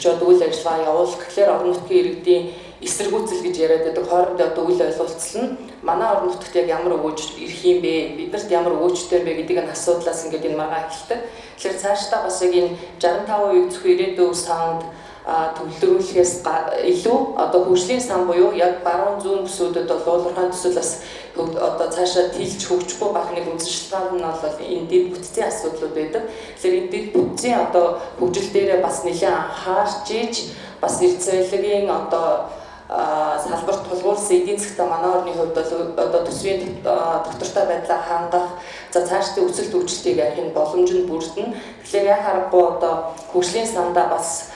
зөвшөөрчөөд үйл ажиллагаа явуулах гэхээр орон нутгийн иргэдийн эсэргүүцэл гэж яриад байдаг хоорондоо одоо үйл ойлголцол нь манай орон нутагт яг ямар өгөөж ирэх юм бэ? Биднэрт ямар өгөөжтэй бэ гэдгийг нь асуудлаас ингээд энэ маргаа эхэлдэг. Тэгэхээр цаашдаа бас яг энэ 65% зөвхөн ирээдүйн санд төвлөрүүлэхээс илүү одоо хөгжлийн сан буюу яг баруун зүүн бүсүүдэд бол уулуурхайн төсөл бас одоо цаашаа тэлж хөгжихгүй байх нэг үндэслэл нь бол энэ дэд бүтцийн асуудлууд байдаг. Тэгэхээр энэ дэд бүтцийн одоо хөгжил дээрээ бас нэлээд анхаарч ийж бас эрдэс баялагын одоо салбарт тулгуурсан эдийн засгт манай орны хувьд бол одоо төсвийн доктортой байдлаа хангах за цаашдын өсөлт хөгжилтийг арих боломж нь бүрдэнэ. Тэгэхээр яа харахгүй одоо хөгжлийн сандаа бас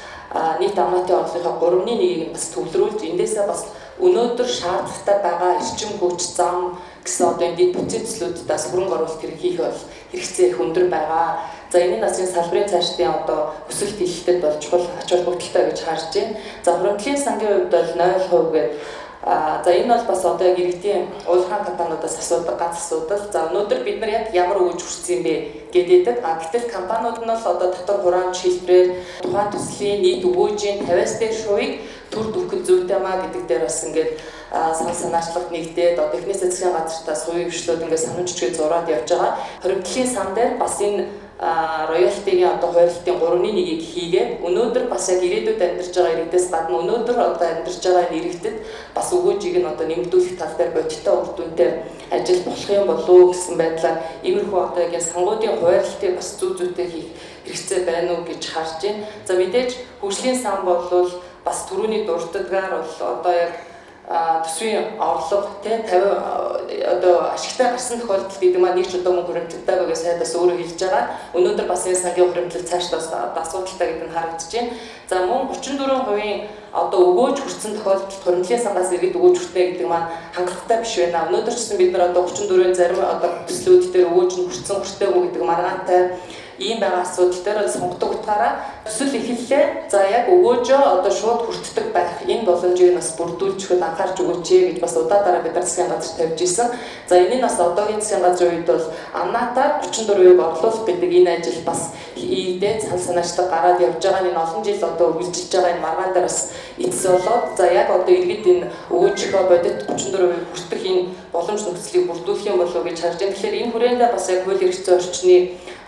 нийт амнатын орлогынхаа 3/1-ийг бас төвлөрүүлж эндээсээ бас өнөөдөр шаардлагатай байгаа эрчим хүч зам гэсэн одоо энэ дэд бүтцийн төслүүдээс хөрөнгө оруулалт хийх бол хэрэгцээ их өндөр байгаа. За энэ насны салбарын цаашдын одоо өсөлт хэлэлтэд бол чухал ач холбогдолтой гэж харж байна. За хуримтлалын сангийн хувьд бол 0% гэдэг за энэ бол бас одоо яг иргэдийн уулуурхайн компаниудаас асуудаг ганц асуудал. За өнөөдөр бид нар яг ямар өгж хүрсэн юм бэ гэдэг. Гэтэл компаниуд нь бол одоо дотор хураамж шилбэрээр тухайн төслийн нийт өгөөжийн 50-аас дээш хувийг төр дүрхэд зүйтэй маа гэдэг дээр бас ингээд санаачлалт нэгдээд одоо эхнээс засгийн газартаас хувийн хвшлүүд ингээд санамжчгээ зураад явж байгаа. Хуримтлалын сан дээр бас энэ роялтигийн одоо хойролтын 3/1-ийг хийгээд өнөөдөр бас яг ирээдүйд амьдарч байгаа иргэдээс гадна өнөөдөр одоо амьдарч байгаа иргэдэд бас өгөөжийг нь одоо нэмэгдүүлэх тал дээр бодиттой үр дүнтэй ажил болох юм болов уу гэсэн байдлаар иймэрхүү одоо яг сангуудын хойролтыг бас зүйтэй хийх хэрэгцээ байна уу гэж харж байна. За мэдээж хөгжлийн сан бол бас түрүүний дурддгаар бол одоо яг төсвийн орлого 50 одоо ашигтай гарсан тохиолдол гэдэг маань нэг ч удаагүй хуримтлалтай байгаас сайдаас өөрөө хэлж байгаа. Өнөөдөр бас энэ сангийн хуримтлал цаашдаас асуудалтай гэдэг нь харагдаж байна. За мөн 34% одоо өгөөж хүрсэн тохиолдолд хуримтлалын сангаас иргэд өгөөж хүртээ гэдэг маань хангалттай биш байна. Өнөөдөр ч гэсэн бид нар одоо 34-ийн зарим одоо төслүүд дээр өгөөж нь хүрсэн хүртээгүй гэдэг маргаантай ийм байгаа асуудал дээр сонгодог утгаараа төсөл эхэллээ. За яг өгөөжөө одоо шууд хүртдэг байх энэ боломжийг бас бүрдүүлж өгөхөд анхаарч өгөөч гэж бас удаа бид нар засгийн газар тавьж исэн. За энэ нь бас одоогийн засгийн газрын үед бол амнаатаар 34% орлуулах гэдэг энэ ажил бас ийдээ санаачлаг гараад явж байгаа. Энэ олон жил одоо үргэлжилж байгаа энэ маргаан дээр бас эцс болоод за яг одоо иргэд энэ өгөөжийнхөө бодит 34% хүртэх энэ боломж нөхцөлийг бүрдүүлэх юм болов уу гэж харж байна. Тэгэхээр энэ хүрээндээ бас яг хууль эрх зүйн орчны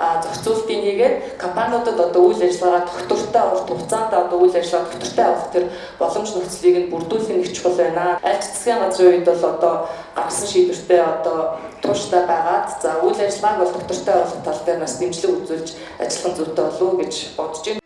зохицуултыг хийгээд компаниудад одоо үйл ажиллагаа доктортой урт хугацаанд одоо үйл ажиллагаа доктортой авах тэр боломж нөхцөлийг нь бүрдүүлэх нь чухал байна. Аль ч засгийн газрын үед бол одоо гаргасан шийдвэртэй одоо тууштай байгаад за үйл ажиллагааг бол доктортой авах тал дээр бас дэмжлэг үзүүлж ажиллах зүйтэй болов уу гэж бодож байна.